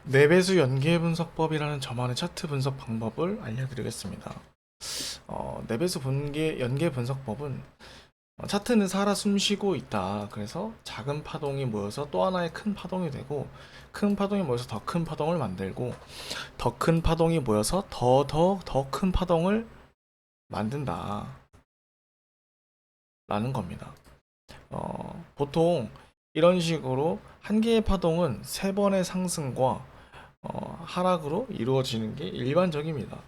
내배수 연계 분석법이라는 저만의 차트 분석 방법을 알려드리겠습니다. 내배수 연계 분석법은 차트는 살아 숨쉬고 있다. 그래서 작은 파동이 모여서 또 하나의 큰 파동이 되고, 큰 파동이 모여서 더 큰 파동을 만들고, 더 큰 파동이 모여서 더 큰 파동을 만든다. 라는 겁니다. 보통 이런 식으로 한 개의 파동은 세 번의 상승과 하락으로 이루어지는 게 일반적입니다.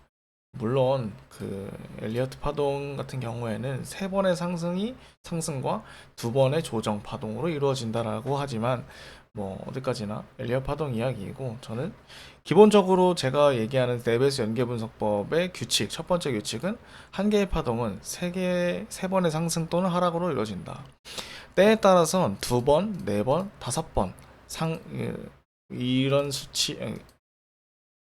물론 그 엘리어트 파동 같은 경우에는 세 번의 상승과 두 번의 조정 파동으로 이루어진다라고 하지만 뭐 어디까지나 엘리어트 파동 이야기이고, 저는 기본적으로 제가 얘기하는 네베스 연계 분석법의 규칙, 첫 번째 규칙은 한 개의 파동은 세 번의 상승 또는 하락으로 이루어진다. 때에 따라선 두 번, 네 번, 다섯 번 이런 수치,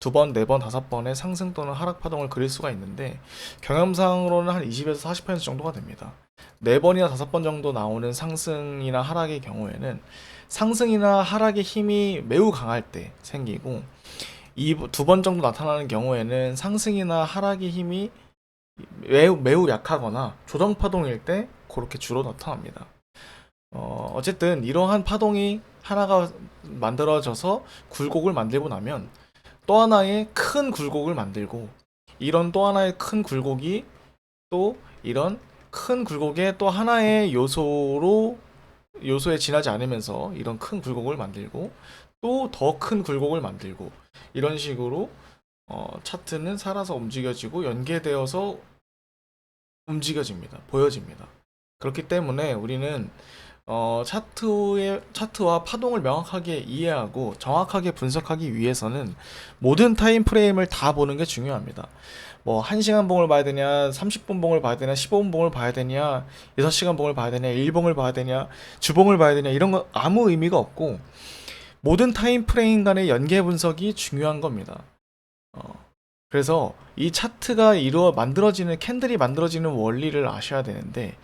두 번, 네 번, 다섯 번의 상승 또는 하락 파동을 그릴 수가 있는데, 경험상으로는 한 20에서 40% 정도가 됩니다. 네 번이나 다섯 번 정도 나오는 상승이나 하락의 경우에는 상승이나 하락의 힘이 매우 강할 때 생기고, 이 두 번 정도 나타나는 경우에는 상승이나 하락의 힘이 매우 약하거나 조정 파동일 때 그렇게 주로 나타납니다. 어쨌든 이러한 파동이 하나가 만들어져서 굴곡을 만들고 나면 또 하나의 큰 굴곡을 만들고, 이런 또 하나의 큰 굴곡이 또 이런 큰 굴곡의 또 하나의 요소에 지나지 않으면서 이런 큰 굴곡을 만들고, 또 더 큰 굴곡을 만들고, 이런 식으로 차트는 살아서 움직여지고 연계되어서 움직여집니다. 보여집니다. 그렇기 때문에 우리는 차트와 파동을 명확하게 이해하고 정확하게 분석하기 위해서는 모든 타임 프레임을 다 보는 게 중요합니다. 뭐 1시간 봉을 봐야 되냐, 30분 봉을 봐야 되냐, 15분 봉을 봐야 되냐, 6시간 봉을 봐야 되냐, 일봉을 봐야 되냐, 주봉을 봐야 되냐, 이런 거 아무 의미가 없고, 모든 타임 프레임 간의 연계 분석이 중요한 겁니다. 어, 그래서 이 차트가 만들어지는 캔들이 만들어지는 원리를 아셔야 되는데,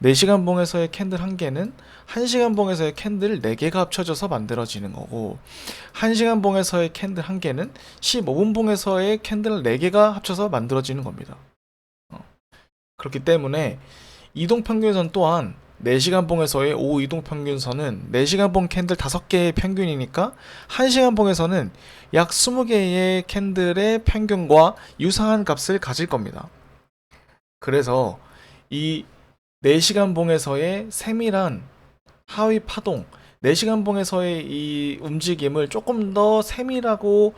4시간 봉에서의 캔들 한 개는 1시간 봉에서의 캔들 4개가 합쳐져서 만들어지는 거고, 1시간 봉에서의 캔들 한 개는 15분 봉에서의 캔들 4개가 합쳐서 만들어지는 겁니다. 그렇기 때문에 이동평균선 또한 4시간 봉에서의 5 이동평균선은 4시간 봉 캔들 5개의 평균이니까 1시간 봉에서는 약 20개의 캔들의 평균과 유사한 값을 가질 겁니다. 그래서 이 4시간 봉에서의 세밀한 하위 파동, 4시간 봉에서의 이 움직임을 조금 더 세밀하고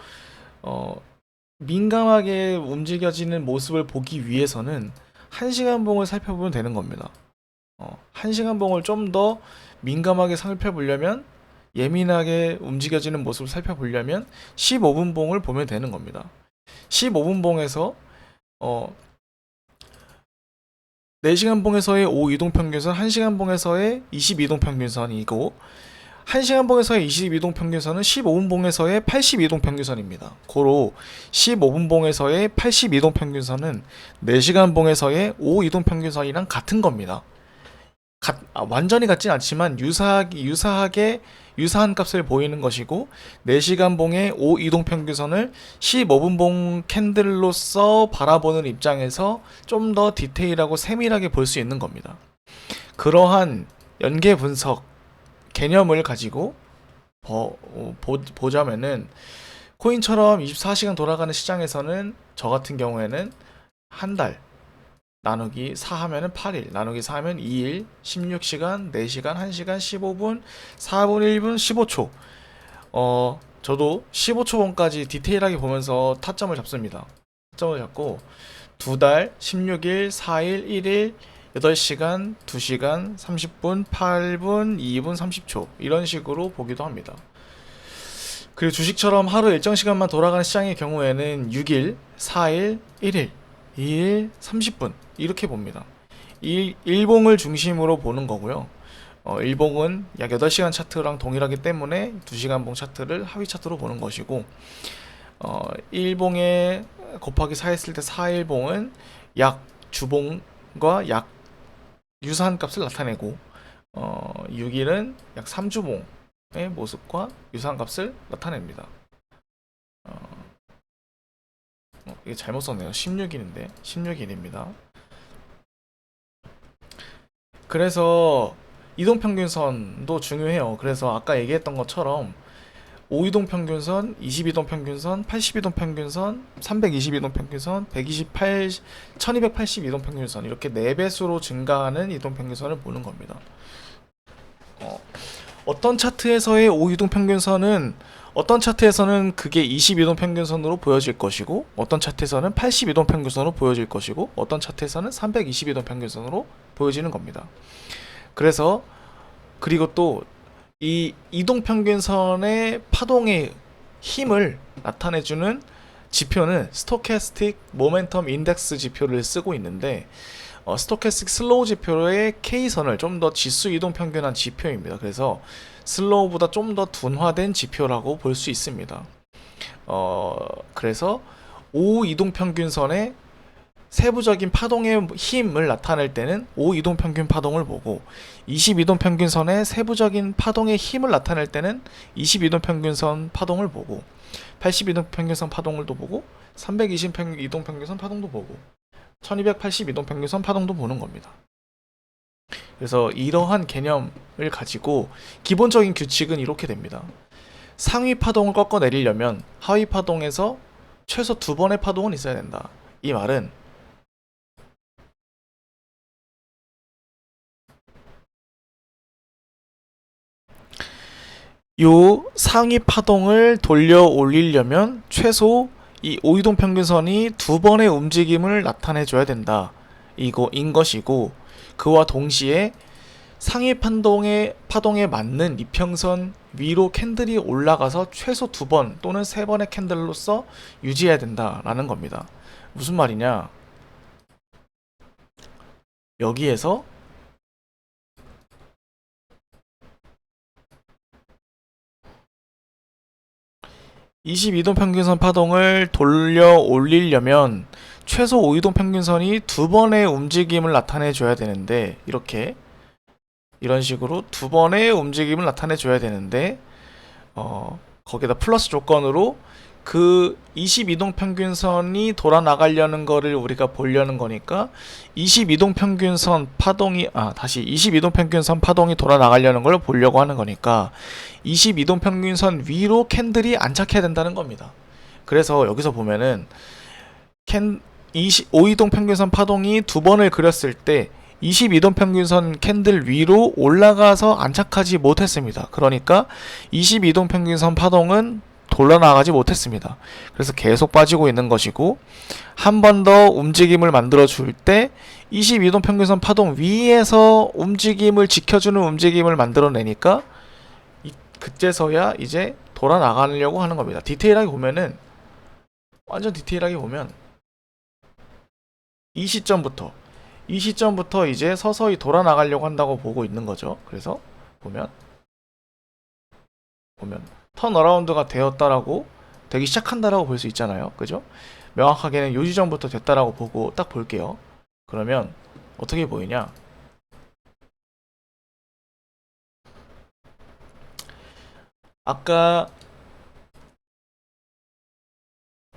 민감하게 움직여지는 모습을 보기 위해서는 1시간 봉을 살펴보면 되는 겁니다. 1시간 봉을 좀 더 민감하게 살펴보려면, 예민하게 움직여지는 모습을 살펴보려면 15분 봉을 보면 되는 겁니다. 15분 봉에서 4시간 봉에서의 5 이동평균선, 1시간 봉에서의 20 이동평균선이고, 1시간 봉에서의 20 이동평균선은 15분 봉에서의 80 이동평균선입니다. 고로 15분 봉에서의 80 이동평균선은 4시간 봉에서의 5 이동평균선이랑 같은 겁니다. 완전히 같진 않지만 유사한 값을 보이는 것이고, 4시간 봉의 5 이동평균선을 15분 봉 캔들로서 바라보는 입장에서 좀 더 디테일하고 세밀하게 볼 수 있는 겁니다. 그러한 연계 분석 개념을 가지고 보자면은, 코인처럼 24시간 돌아가는 시장에서는 저 같은 경우에는 한 달 나누기 4 하면은 8일, 나누기 4 하면 2일, 16시간, 4시간, 1시간, 15분, 4분, 1분, 15초. 저도 15초봉까지 디테일하게 보면서 타점을 잡습니다. 타점을 잡고 2달, 16일, 4일, 1일, 8시간, 2시간, 30분, 8분, 2분, 30초 이런 식으로 보기도 합니다. 그리고 주식처럼 하루 일정 시간만 돌아가는 시장의 경우에는 6일, 4일, 1일, 2일, 30분 이렇게 봅니다. 일봉을 중심으로 보는 거고요. 일봉은 약 8시간 차트랑 동일하기 때문에 2시간 봉 차트를 하위 차트로 보는 것이고, 일봉에 곱하기 4 했을 때 4일봉은 약 주봉과 약 유사한 값을 나타내고, 6일은 약 3주봉의 모습과 유사한 값을 나타냅니다. 이게 잘못 썼네요. 16일인데 16일입니다. 그래서 이동평균선도 중요해요. 그래서 아까 얘기했던 것처럼 5이동평균선, 22동평균선, 82동평균선, 322동평균선, 128, 1282동평균선 이렇게 4배수로 증가하는 이동평균선을 보는 겁니다. 어떤 차트에서의 5이동평균선은 어떤 차트에서는 그게 22동평균선으로 보여질 것이고 어떤 차트에서는 82동평균선으로 보여질 것이고 어떤 차트에서는 322동평균선으로 보여지는 겁니다. 그래서 그리고 또 이 이동평균선의 파동의 힘을 나타내주는 지표는 스토캐스틱 모멘텀 인덱스 지표를 쓰고 있는데 스토캐스틱 슬로우 지표의 K선을 좀 더 지수 이동평균한 지표입니다. 그래서 슬로우보다 좀 더 둔화된 지표라고 볼 수 있습니다. 그래서 5 이동평균선의 세부적인 파동의 힘을 나타낼 때는 5 이동평균 파동을 보고 22동평균선의 세부적인 파동의 힘을 나타낼 때는 22동평균선 파동을 보고 82동평균선 파동을 또 보고 320이동평균선 파동도 보고 1282동평균선 파동도 보는 겁니다. 그래서 이러한 개념을 가지고 기본적인 규칙은 이렇게 됩니다. 상위 파동을 꺾어내리려면 하위 파동에서 최소 2번의 파동은 있어야 된다. 이 말은 요 상위 파동을 돌려 올리려면 최소 이 오이동 평균선이 2번의 움직임을 나타내 줘야 된다. 이거인 것이고 그와 동시에 상위 파동에 맞는 이평선 위로 캔들이 올라가서 최소 2번 또는 3번의 캔들로서 유지해야 된다라는 겁니다. 무슨 말이냐? 여기에서 (22동) 평균선 파동을 돌려 올리려면 최소 5이동 평균선이 2번의 움직임을 나타내 줘야 되는데 이런 식으로 2번의 움직임을 나타내 줘야 되는데 거기다 플러스 조건으로 그 22동 평균선이 돌아 나가려는 거를 우리가 보려는 거니까 22동 평균선 파동이 22동 평균선 파동이 돌아 나가려는 걸 보려고 하는 거니까 22동 평균선 위로 캔들이 안착해야 된다는 겁니다. 그래서 여기서 보면은 5이동 평균선 파동이 2번을 그렸을 때 22동 평균선 캔들 위로 올라가서 안착하지 못했습니다. 그러니까 22동 평균선 파동은 돌아나가지 못했습니다. 그래서 계속 빠지고 있는 것이고 한 번 더 움직임을 만들어 줄 때 22동 평균선 파동 위에서 움직임을 지켜주는 움직임을 만들어내니까 그때서야 이제 돌아 나가려고 하는 겁니다. 디테일하게 보면은 완전 디테일하게 보면 이 시점부터 이제 서서히 돌아 나가려고 한다고 보고 있는 거죠. 그래서 보면 턴어라운드가 되기 시작한다라고 볼 수 있잖아요. 그죠? 명확하게는 요 지점부터 됐다라고 보고 딱 볼게요. 그러면 어떻게 보이냐? 아까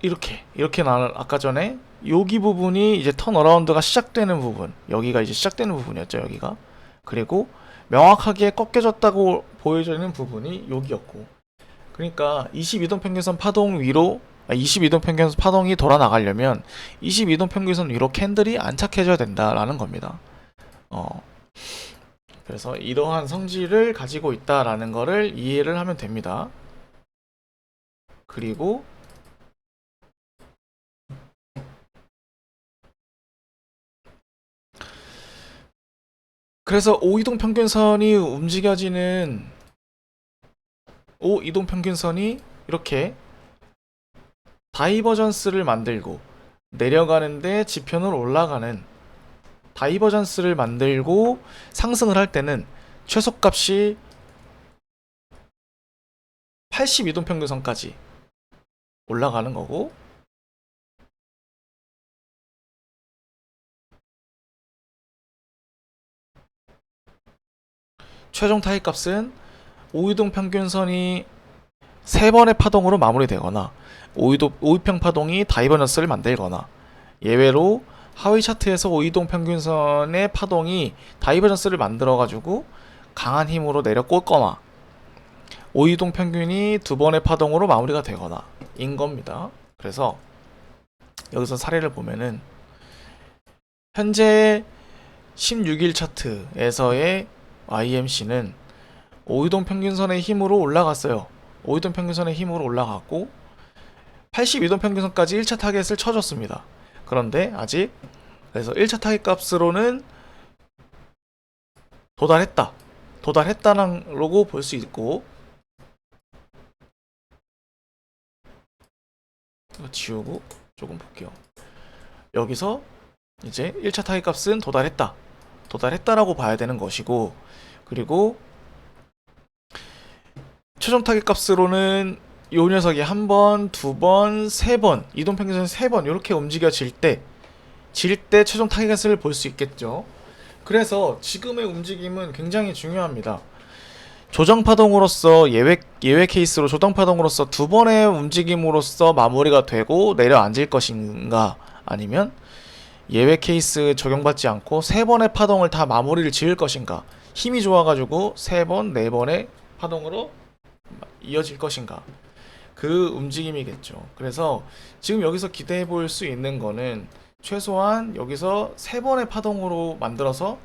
이렇게 나는 아까 전에 여기 부분이 이제 턴어라운드가 시작되는 부분, 여기가 이제 시작되는 부분이었죠. 여기가. 그리고 명확하게 꺾여졌다고 보여지는 부분이 여기였고, 그러니까 22동 평균선 파동 위로 22동 평균선 파동이 돌아 나가려면 22동 평균선 위로 캔들이 안착해줘야 된다라는 겁니다. 그래서 이러한 성질을 가지고 있다라는 거를 이해를 하면 됩니다. 그리고 그래서 5이동 평균선이 움직여지는 5이동 평균선이 이렇게 다이버전스를 만들고 내려가는데 지표는 올라가는 다이버전스를 만들고 상승을 할 때는 최소값이 82동 평균선까지 올라가는 거고 최종 타입값은 5이동 평균선이 3번의 파동으로 마무리되거나 오이평 파동이 다이버전스를 만들거나, 예외로 하위 차트에서 오이동 평균선의 파동이 다이버전스를 만들어가지고 강한 힘으로 내려 꽂거나, 오이동 평균이 2번의 파동으로 마무리가 되거나 인 겁니다. 그래서 여기서 사례를 보면은 현재 16일 차트에서의 IMC는 오이동 평균선의 힘으로 올라갔어요. 오이동 평균선의 힘으로 올라갔고 82동 평균선까지 1차 타겟을 쳐줬습니다. 그런데 아직, 그래서 1차 타겟 값으로는 도달했다는 로고 볼 수 있고, 이거 지우고 조금 볼게요. 여기서 이제 1차 타겟 값은 도달했다라고 봐야 되는 것이고, 그리고 최종 타겟 값으로는 이 녀석이 한 번, 2번, 3번, 이동 평균선 3번 이렇게 움직여질 때 최종 타겟을 볼 수 있겠죠. 그래서 지금의 움직임은 굉장히 중요합니다. 조정파동으로서 예외 케이스로 조정파동으로서 2번의 움직임으로써 마무리가 되고 내려앉을 것인가, 아니면 예외 케이스 적용받지 않고 3번의 파동을 다 마무리를 지을 것인가, 힘이 좋아가지고 3번, 4번의 파동으로 이어질 것인가, 그 움직임이겠죠. 그래서 지금 여기서 기대해 볼 수 있는 거는 최소한 여기서 3번의 파동으로 만들어서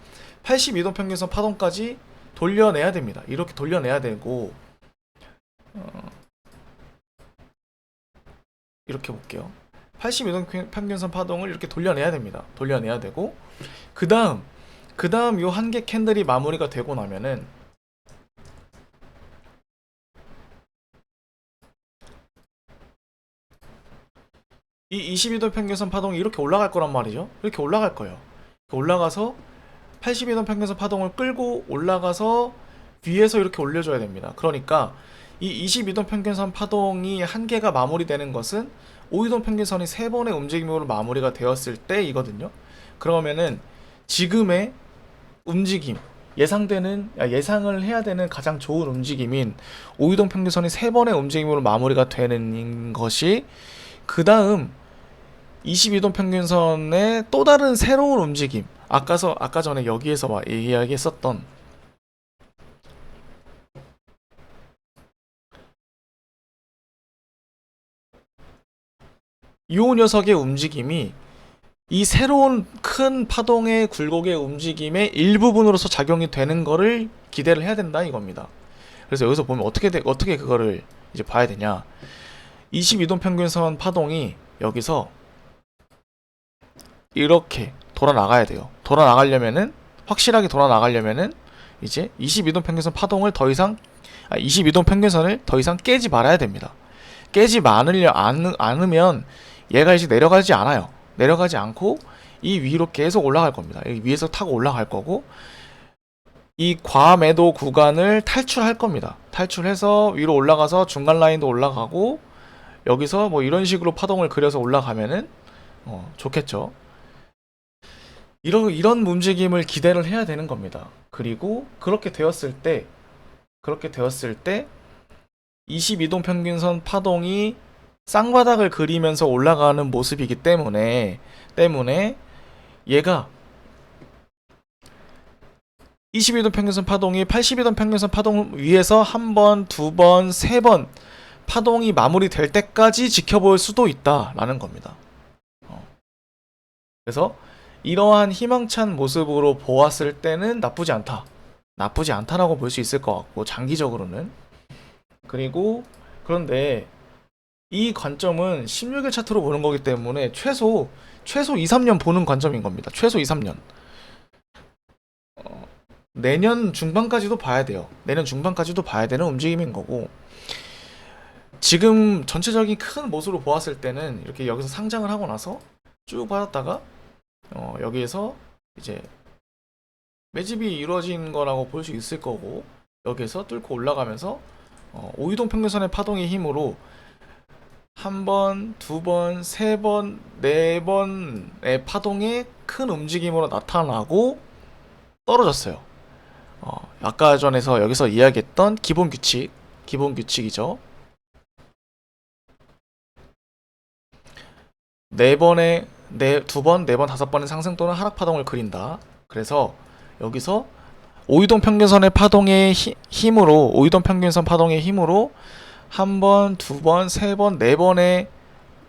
82도 평균선 파동까지 돌려내야 됩니다. 이렇게 돌려내야 되고, 이렇게 볼게요. 82도 평균선 파동을 이렇게 돌려내야 됩니다. 돌려내야 되고, 그 다음 요 한 개 캔들이 마무리가 되고 나면은 이 22도 평균선 파동이 이렇게 올라갈 거란 말이죠. 이렇게 올라갈 거예요. 올라가서 82도 평균선 파동을 끌고 올라가서 위에서 이렇게 올려줘야 됩니다. 그러니까 이 22도 평균선 파동이 한 개가 마무리되는 것은 5이동 평균선이 3번의 움직임으로 마무리가 되었을 때이거든요. 그러면은 지금의 움직임, 예상을 해야 되는 가장 좋은 움직임인 5이동 평균선이 3번의 움직임으로 마무리가 되는 것이, 그 다음 22도 평균선의 또 다른 새로운 움직임, 아까 전에 여기에서 이야기했었던 이 녀석의 움직임이 이 새로운 큰 파동의 굴곡의 움직임의 일부분으로서 작용이 되는 거를 기대를 해야 된다 이겁니다. 그래서 여기서 보면 어떻게 그거를 이제 봐야 되냐, 22도 평균선 파동이 여기서 이렇게 돌아나가야 돼요. 확실하게 돌아나가려면은 이제 22도 평균선 파동을 22도 평균선을 더 이상 깨지 말아야 됩니다. 깨지 않으면 얘가 이제 내려가지 않아요. 내려가지 않고 이 위로 계속 올라갈 겁니다. 여기 위에서 타고 올라갈 거고, 이 과매도 구간을 탈출할 겁니다. 탈출해서 위로 올라가서 중간 라인도 올라가고, 여기서 뭐 이런 식으로 파동을 그려서 올라가면은 좋겠죠. 이런 움직임을 기대를 해야 되는 겁니다. 그리고 그렇게 되었을 때 22동 평균선 파동이 쌍바닥을 그리면서 올라가는 모습이기 때문에 얘가 22도 평균선 파동이 82도 평균선 파동 위에서 한 번, 2번, 3번 파동이 마무리될 때까지 지켜볼 수도 있다라는 겁니다. 그래서 이러한 희망찬 모습으로 보았을 때는 나쁘지 않다라고 볼 수 있을 것 같고, 장기적으로는. 그런데 이 관점은 16일 차트로 보는 거기 때문에 최소 2, 3년 보는 관점인 겁니다. 최소 2, 3년. 내년 중반까지도 봐야 돼요. 내년 중반까지도 봐야 되는 움직임인 거고, 지금 전체적인 큰 모습으로 보았을 때는 이렇게 여기서 상장을 하고 나서 쭉 받았다가 여기에서 이제 매집이 이루어진 거라고 볼 수 있을 거고, 여기에서 뚫고 올라가면서 5이동 평균선의 파동의 힘으로 한 번, 2번, 3번, 4번의 파동의 큰 움직임으로 나타나고 떨어졌어요. 아까 전에서 여기서 이야기했던 기본 규칙이죠. 두 번, 네 번, 다섯 번의 상승 또는 하락 파동을 그린다. 그래서 여기서 오이동 평균선의 파동의 힘으로, 오이동 평균선 파동의 힘으로 한 번, 두 번, 세 번, 네 번의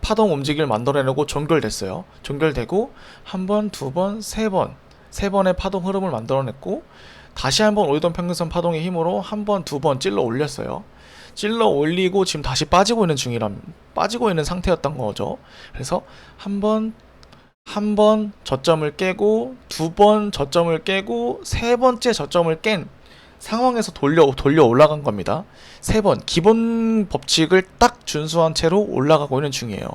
파동 움직임을 만들어내고 종결됐어요. 종결되고 한 번, 두 번, 세 번의 파동 흐름을 만들어냈고 다시 한번 오이동 평균선 파동의 힘으로 한 번, 두 번 찔러 올렸어요. 찔러 올리고 지금 다시 빠지고 있는 상태였던 거죠. 그래서 한 번 저점을 깨고 두 번 저점을 깨고 세 번째 저점을 깬 상황에서 돌려 올라간 겁니다. 세 번 기본 법칙을 딱 준수한 채로 올라가고 있는 중이에요.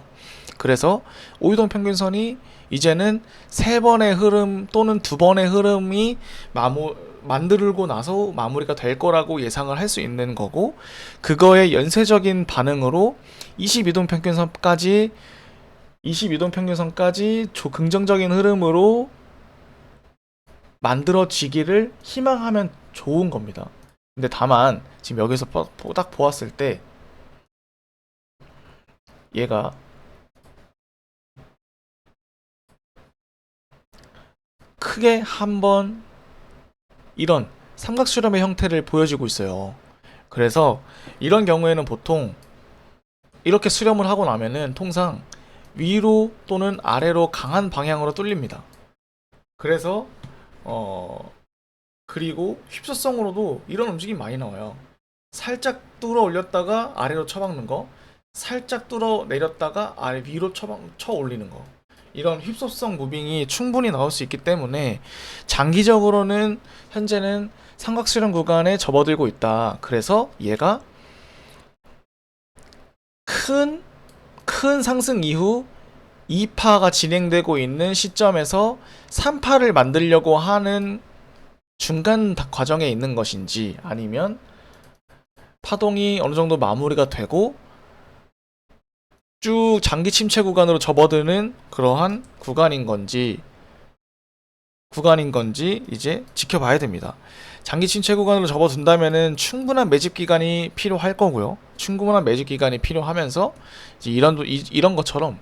그래서 오이동 평균선이 이제는 세 번의 흐름 또는 두 번의 흐름이 만들고 나서 마무리가 될 거라고 예상을 할 수 있는 거고, 그거의 연쇄적인 반응으로 22동 평균선까지 긍정적인 흐름으로 만들어지기를 희망하면 좋은 겁니다. 근데 다만 지금 여기서 딱 보았을 때 얘가 크게 한번 이런 삼각수렴의 형태를 보여주고 있어요. 그래서 이런 경우에는 보통 이렇게 수렴을 하고 나면은 통상 위로 또는 아래로 강한 방향으로 뚫립니다. 그래서 그리고 휩소성으로도 이런 움직임이 많이 나와요. 살짝 뚫어 올렸다가 아래로 쳐박는 거, 살짝 뚫어 내렸다가 아래 위로 쳐 올리는 거, 이런 휩소성 무빙이 충분히 나올 수 있기 때문에 장기적으로는 현재는 삼각수렴 구간에 접어들고 있다. 그래서 얘가 큰 상승 이후 2파가 진행되고 있는 시점에서 3파를 만들려고 하는 중간 과정에 있는 것인지, 아니면 파동이 어느 정도 마무리가 되고 쭉 장기 침체 구간으로 접어드는 그러한 구간인 건지 이제 지켜봐야 됩니다. 장기 침체 구간으로 접어든다면은 충분한 매집 기간이 필요할 거고요. 충분한 매집 기간이 필요하면서 이제 이런 것처럼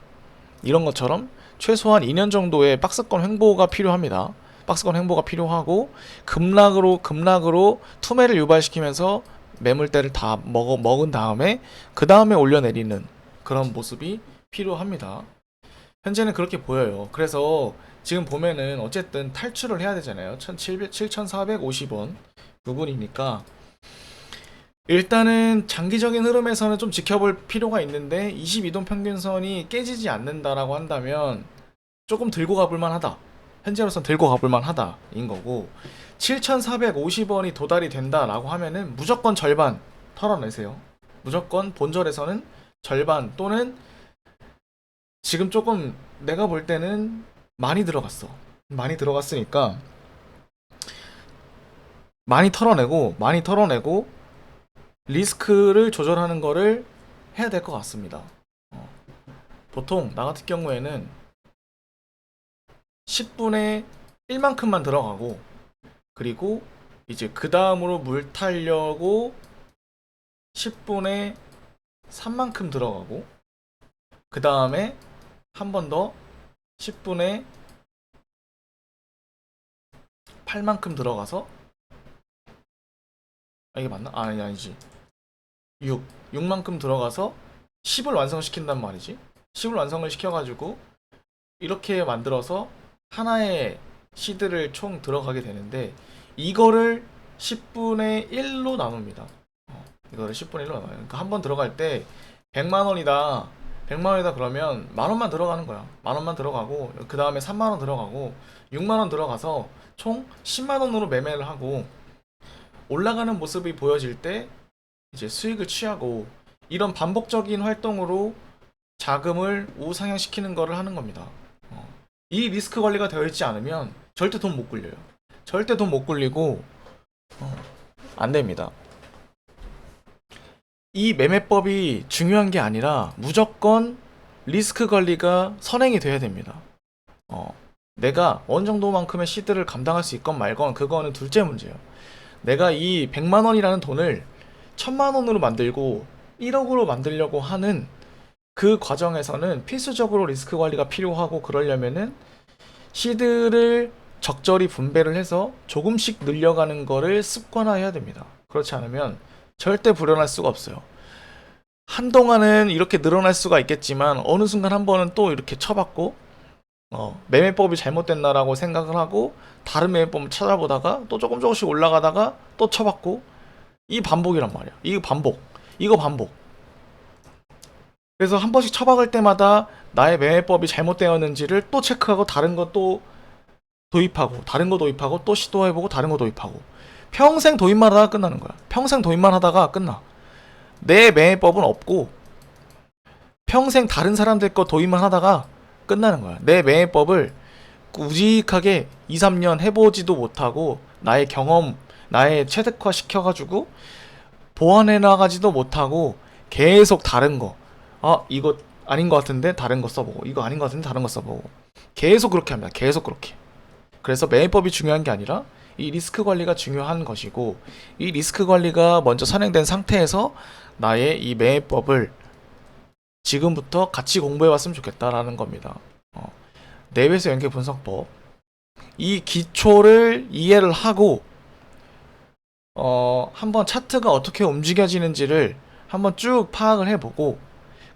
최소한 2년 정도의 박스권 횡보가 필요합니다. 박스권 횡보가 필요하고 급락으로 투매를 유발시키면서 매물대를 다 먹은 다음에 그 다음에 올려내리는 그런 모습이 필요합니다. 현재는 그렇게 보여요. 그래서 지금 보면은 어쨌든 탈출을 해야 되잖아요. 7,450원 부분이니까 일단은 장기적인 흐름에서는 좀 지켜볼 필요가 있는데, 22동 평균선이 깨지지 않는다라고 한다면 조금 들고 가볼만 하다. 현재로선 들고 가볼만 하다 인 거고, 7,450원이 도달이 된다라고 하면은 무조건 절반 털어내세요. 무조건 본절에서는 절반, 또는 지금 조금 내가 볼 때는 많이 들어갔으니까 많이 털어내고 리스크를 조절하는 거를 해야 될 것 같습니다. 보통 나 같은 경우에는 10분의 1만큼만 들어가고, 그리고 이제 그 다음으로 물 타려고 10분의 3만큼 들어가고, 그 다음에 한 번 더 10분의 8만큼 들어가서, 이게 맞나? 아니지. 6만큼 들어가서 10을 완성시킨단 말이지. 10을 완성을 시켜가지고 이렇게 만들어서 하나의 시드를 총 들어가게 되는데, 이거를 10분의 1로 나눕니다. 이거를 10분의 1로 나눠요. 그러니까 한 번 들어갈 때 100만원이다 그러면 만원만 들어가는 거야. 만원만 들어가고, 그 다음에 3만원 들어가고 6만원 들어가서 총 10만원으로 매매를 하고, 올라가는 모습이 보여질 때 이제 수익을 취하고, 이런 반복적인 활동으로 자금을 우상향시키는 거를 하는 겁니다. 이 리스크 관리가 되어 있지 않으면 절대 돈 못 굴려요. 절대 돈 못 굴리고 안 됩니다. 이 매매법이 중요한 게 아니라 무조건 리스크 관리가 선행이 돼야 됩니다. 내가 어느 정도만큼의 시드를 감당할 수 있건 말건 그거는 둘째 문제예요. 내가 이 100만원이라는 돈을 1000만원으로 만들고 1억으로 만들려고 하는 그 과정에서는 필수적으로 리스크 관리가 필요하고, 그러려면은 시드를 적절히 분배를 해서 조금씩 늘려가는 거를 습관화해야 됩니다. 그렇지 않으면 절대 불어날 수가 없어요. 한동안은 이렇게 늘어날 수가 있겠지만 어느 순간 한 번은 또 이렇게 쳐봤고, 매매법이 잘못됐나라고 생각을 하고 다른 매매법을 찾아보다가 또 조금씩 올라가다가 또 쳐봤고, 이 반복이란 말이야. 이거 반복. 그래서 한 번씩 쳐박을 때마다 나의 매매법이 잘못되었는지를 또 체크하고, 다른 거 또 도입하고, 다른 거 도입하고, 또 시도해보고, 다른 거 도입하고, 평생 도입만 하다가 끝나는 거야. 평생 도입만 하다가 끝나. 내 매매법은 없고 평생 다른 사람들 거 도입만 하다가 끝나는 거야. 내 매매법을 꾸직하게 2, 3년 해보지도 못하고, 나의 경험, 나의 체득화 시켜가지고 보완해 나가지도 못하고, 계속 다른 거, 이거 아닌 것 같은데 다른 거 써보고, 이거 아닌 것 같은데 다른 거 써보고, 계속 그렇게 합니다. 계속 그렇게. 그래서 매매법이 중요한 게 아니라 이 리스크 관리가 중요한 것이고, 이 리스크 관리가 먼저 선행된 상태에서 나의 이 매매법을 지금부터 같이 공부해 왔으면 좋겠다라는 겁니다. 내외수 연계 분석법, 이 기초를 이해를 하고 한번 차트가 어떻게 움직여지는지를 한번 쭉 파악을 해보고,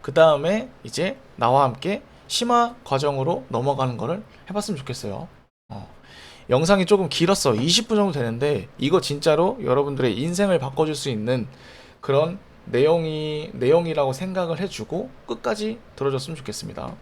그 다음에 이제 나와 함께 심화 과정으로 넘어가는 거를 해봤으면 좋겠어요. 영상이 조금 길었어. 20분 정도 되는데 이거 진짜로 여러분들의 인생을 바꿔줄 수 있는 그런 내용이라고 생각을 해주고 끝까지 들어줬으면 좋겠습니다.